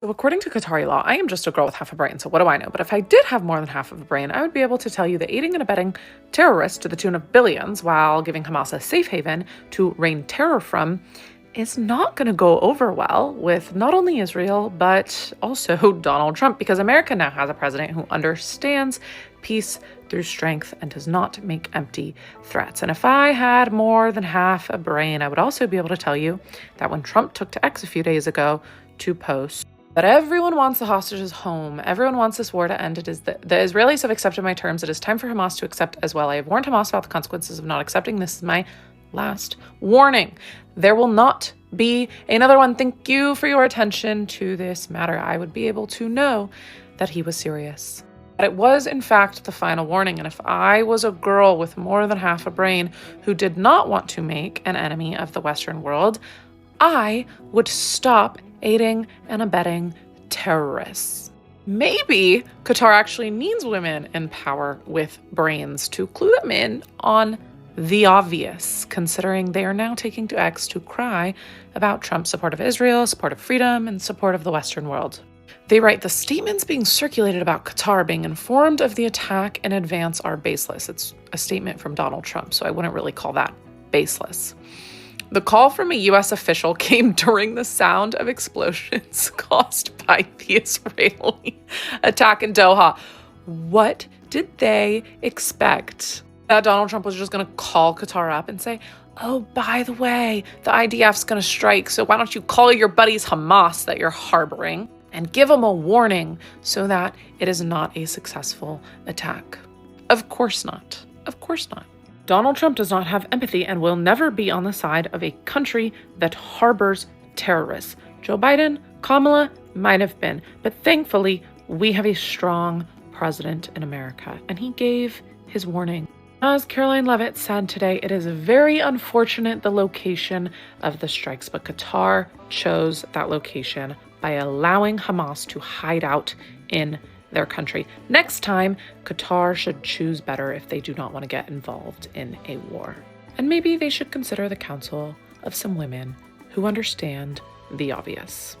So according to Qatari law, I am just a girl with half a brain, so what do I know? But if I did have more than half of a brain, I would be able to tell you that aiding and abetting terrorists to the tune of billions while giving Hamas a safe haven to rain terror from is not going to go over well with not only Israel, but also Donald Trump, because America now has a president who understands peace through strength and does not make empty threats. And if I had more than half a brain, I would also be able to tell you that when Trump took to X a few days ago to post that everyone wants the hostages home, everyone wants this war to end, it is the Israelis have accepted my terms, it is time for Hamas to accept as well. I have warned Hamas about the consequences of not accepting. This is my last warning. There will not be another one. Thank you for your attention to this matter. I would be able to know that he was serious. But it was, in fact, the final warning. And if I was a girl with more than half a brain who did not want to make an enemy of the Western world, I would stop aiding and abetting terrorists. Maybe Qatar actually needs women in power with brains to clue them in on the obvious, considering they are now taking to X to cry about Trump's support of Israel, support of freedom, and support of the Western world. They write, the statements being circulated about Qatar being informed of the attack in advance are baseless. It's a statement from Donald Trump, so I wouldn't really call that baseless. The call from a U.S. official came during the sound of explosions caused by the Israeli attack in Doha. What did they expect? That Donald Trump was just going to call Qatar up and say, oh, by the way, the IDF's going to strike, so why don't you call your buddies Hamas that you're harboring and give them a warning so that it is not a successful attack? Of course not. Of course not. Donald Trump does not have empathy and will never be on the side of a country that harbors terrorists. Joe Biden, Kamala might have been, but thankfully we have a strong president in America, and he gave his warning. As Caroline Leavitt said today, it is very unfortunate the location of the strikes, but Qatar chose that location by allowing Hamas to hide out in their country. Next time, Qatar should choose better if they do not want to get involved in a war. And maybe they should consider the counsel of some women who understand the obvious.